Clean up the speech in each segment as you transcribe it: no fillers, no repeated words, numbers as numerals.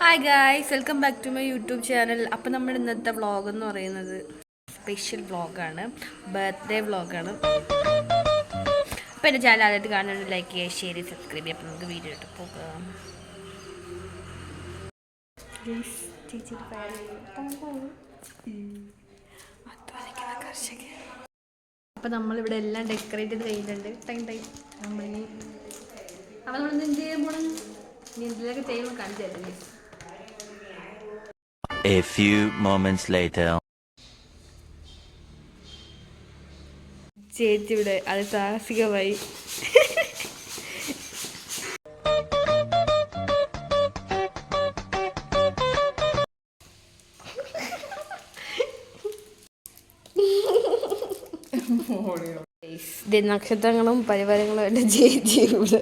Hi guys, welcome back to my YouTube channel. അപ്പോൾ നമ്മുടെ ഇന്നത്തെ വ്ളോഗ് എന്ന് പറയുന്നത് സ്പെഷ്യൽ വ്ളോഗാണ്, ബർത്ത്ഡേ വ്ളോഗാണ്. അപ്പോൾ എൻ്റെ ചാനൽ ആദ്യമായിട്ട് കാണുന്നുണ്ട് ലൈക്ക് ചെയ്യുക, ഷെയർ ചെയ്യുക, സബ്സ്ക്രൈബ് ചെയ്യുക. അപ്പോൾ നമുക്ക് വീഡിയോ ഇട്ട് പോകാം. അപ്പോൾ നമ്മളിവിടെ എല്ലാം ഡെക്കറേറ്റ് ചെയ്ത് കഴിഞ്ഞിട്ടുണ്ട്. നമ്മളിനി അപ്പോൾ നമ്മളെന്ത് എന്ത് ചെയ്യാൻ പോകണം, ഇനി എന്തെങ്കിലുമൊക്കെ ചെയ്യുമ്പോൾ കാണിച്ചു തരുന്നത്. A few moments later. ചേച്ചിയുടെ അത് സാഹസികമായി നക്ഷത്രങ്ങളും പരിവാരങ്ങളും എന്റെ ചേച്ചി ഇവിടെ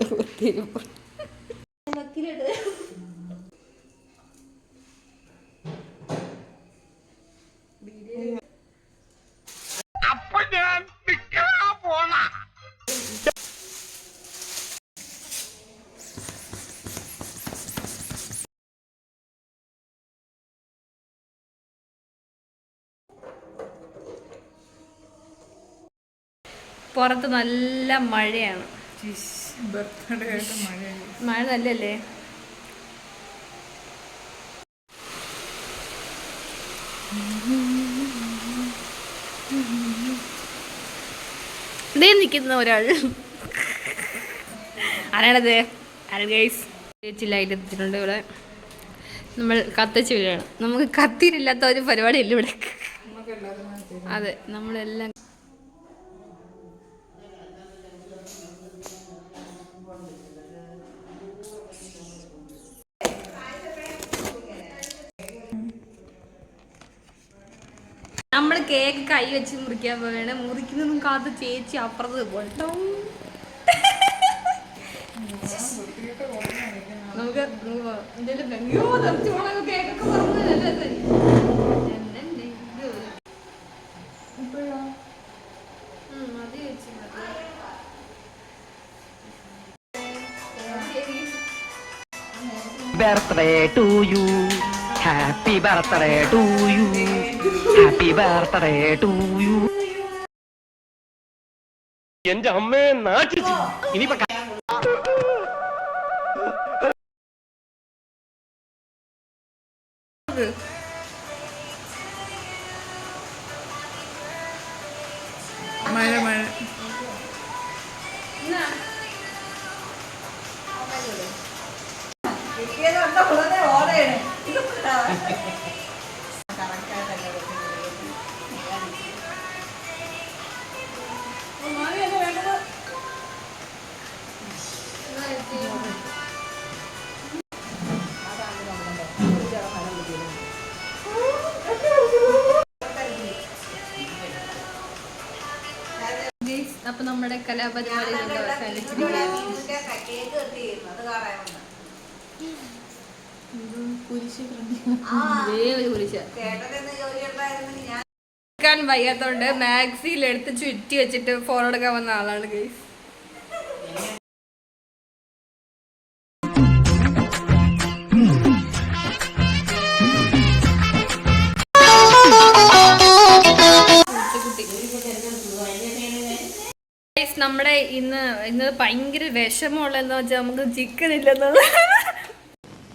പുറത്ത് നല്ല മഴയാണ്. മഴ നല്ലല്ലേ? ഇതേ നിൽക്കുന്ന ഒരാൾ ആരാണത്? ഗൈസ്, ചേച്ചിലായിട്ട് എത്തിച്ചിട്ടുണ്ട്. ഇവിടെ നമ്മൾ കത്തിച്ച് വീഴാണ്. നമുക്ക് കത്തിയില്ലാത്ത ഒരു പരിപാടിയില്ല ഇവിടെ. അതെ, നമ്മളെല്ലാം നമ്മൾ കേക്ക് കൈ വെച്ച് മുറിക്കാൻ പോവുകയാണ്. മുറിക്കുന്നതും കാത്ത് ചേച്ചി അപ്പുറത്ത് പോട്ടോ. നമുക്ക് birthday to you, happy birthday to you, happy birthday to you. എന്റെ അമ്മയെ നാട്ടിച്ചു. ഇനിയിപ്പോ മഴ മഴ അപ്പൊ നമ്മുടെ കലാപരിപാടി വയ്യാത്തോണ്ട് മാക്സിയിൽ എടുത്ത് ചുറ്റി വെച്ചിട്ട് ഫോൺ എടുക്കാൻ വന്ന ആളാണ് ഗൈസ്. നമ്മുടെ ഇന്ന് ഭയങ്കര വിഷമമുള്ളതെന്ന് വെച്ചാൽ നമുക്ക് ചിക്കൻ ഇല്ലെന്നുള്ള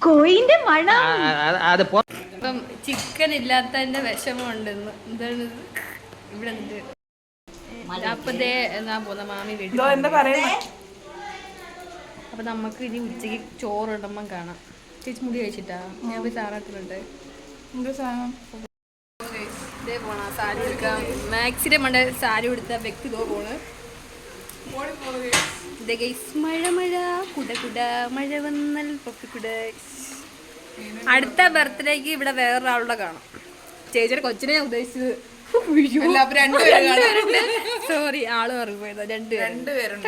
കോയിന്റെ മണം. ഇപ്പം ചിക്കൻ ഇല്ലാത്തതിന്റെ വിഷമമുണ്ടെന്ന്. എന്താണ് ഇവിടെ അപ്പതേ എന്നാ പോന്ന മാമി വീട്ടിൽ. അപ്പൊ നമുക്ക് ഇനി ഉച്ചക്ക് ചോറിടുമ്പം കാണാം. ചേച്ചി മുടി കഴിച്ചിട്ടാ ഞാൻ പോയി സാധനത്തിലുണ്ട്. ഇതേ പോണ സാരി എടുക്കാം. മാക്സിന്റെ മണ്ട സാരി എടുത്ത വ്യക്തി ഇതോ പോണ്. മഴ മഴ കുട കുട മഴ വന്നൽ പൊപ്പിക്കുട. അടുത്ത ബർത്ത്ഡേക്ക് ഇവിടെ വേറൊരാളുടെ കാണാം. ചേച്ചിയുടെ കൊച്ചിനെ ഞാൻ ഉദ്ദേശിച്ചത്. സോറി, ആള് പറഞ്ഞു പോയത്. രണ്ടുപേരും.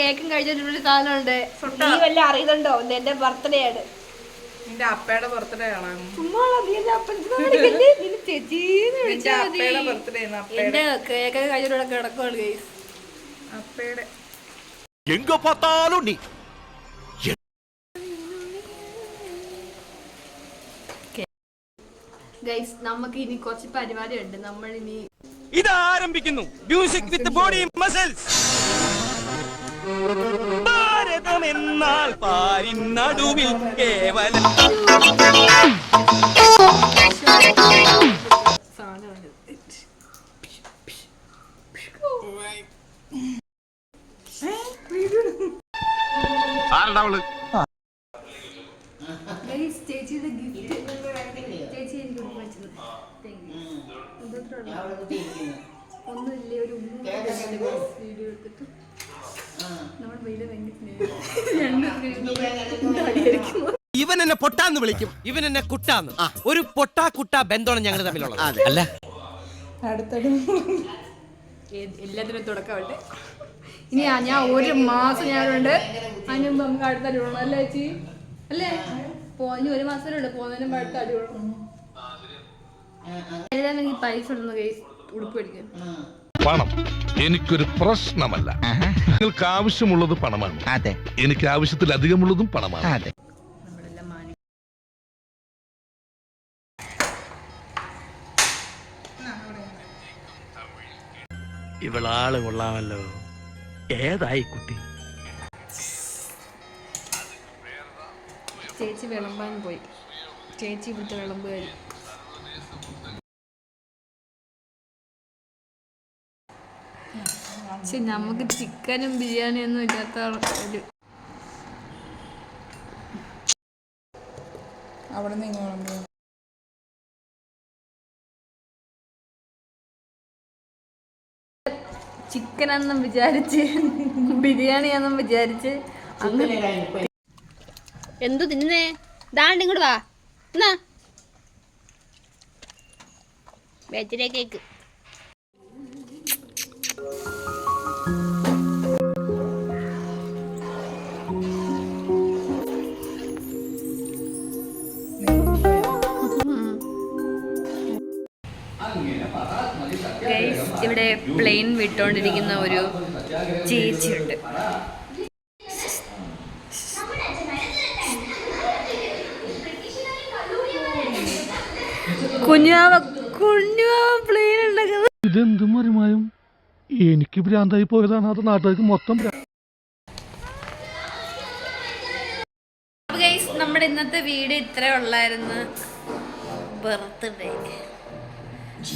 കേക്കും കഴിച്ചിട്ടുള്ളൊരു സാധനമുണ്ട്. നീ വല്ല അറിയുന്നുണ്ടോ? എന്റെ ബർത്ത്ഡേ ആണ്. എന്റെ അപ്പയുടെ ബർത്ത്ഡേ ആണ്. എന്റെ കേക്കൊക്കെ കഴിച്ചിട്ടുള്ള കിടക്കുവാണ് ഗൈസ്. അപ്പയുടെ എങ്ക പാത്താലും നീ ഗൈസ് നമുക്ക് ഇനി കുറച്ച് പരിപാടിയുണ്ട്. നമ്മൾ ഇനി ഇത് ആരംഭിക്കുന്നു. Music with body muscles. ഭാരതം എന്നാൽ പാരിൻ നടുവിൽ കേവലം ചേച്ചിയുടെ ഗിഫ്റ്റ് ചേച്ചി എനിക്ക് വെച്ചത് ഒന്നുമില്ലേ ഒരു വീഡിയോ എടുത്തിട്ട് നമ്മുടെ വീട് ഇവൻ എന്നെ പൊട്ടാന്ന് വിളിക്കും, ഇവൻ എന്നെ കുട്ടാന്ന്. ഒരു പൊട്ടാ കുട്ടാ ബന്ധമാണ് ഞങ്ങൾ തമ്മിലുള്ളത്. അല്ല എല്ലാത്തിനും തുടക്കമുണ്ട്. ഇനി ഞാൻ ഒരു മാസം ഞാനുണ്ട്, അതിന് മുമ്പ് നമുക്ക് അടുത്ത അടി വിടണം അല്ലേ ചേച്ചി? അല്ലേ ഇനി ഒരു മാസമേ ഉള്ളു, പോകുന്നതിനും അടുത്ത അടി വിടണം. എനിക്ക് പൈസ ഉണ്ടെന്ന് കേസ് ഉടുപ്പ് മേടിക്കാൻ. പണം എനിക്കൊരു പ്രശ്നമല്ല. നിങ്ങൾക്ക് ആവശ്യമുള്ളത് പണമാണ്. അതെ, എനിക്ക് ആവശ്യത്തിലധികമുള്ളതും പണമാണ്. അതെ. നമ്മളെല്ലാം മാനി ഇവളാള് കൊള്ളാമല്ലോ. ഏതായി കുട്ടി? ചേച്ചി വിളമ്പാൻ പോയി. ചേച്ചി ഇവിടുത്തെ വിളമ്പുകാരി. പക്ഷെ നമുക്ക് ചിക്കനും ബിരിയാണിയൊന്നും ഇല്ലാത്ത ഒരു അവിടെ നിന്ന് ഇങ്ങോട്ട് ചിക്കനാണെന്നും വിചാരിച്ച് ബിരിയാണിയാണെന്നും വിചാരിച്ച് എന്തു തിന്നേ? ദാണ്ട് ഇങ്ങോട്ട് വാ. എന്നാ ബർത്ത്ഡേ കേക്ക്. ഇവിടെ പ്ലെയിൻ വിട്ടോണ്ടിരിക്കുന്ന ഒരു ചേച്ചിയുണ്ട്. കുഞ്ഞാവ പ്ലെയിൻ ഉണ്ടാക്കുന്നത്. ഇതെന്തും മറിമായും എനിക്ക് ഭ്രാന്തായി പോയതാണ്. അത് നാട്ടുകാർക്ക് മൊത്തം നമ്മുടെ ഇന്നത്തെ വീഡിയോ ഇത്രേ ഉള്ളായിരുന്നു. ബർത്ത്ഡേ.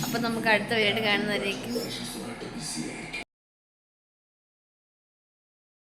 അപ്പൊ നമുക്ക് അടുത്ത വീഡിയോ കാണുന്നതായിരിക്കും.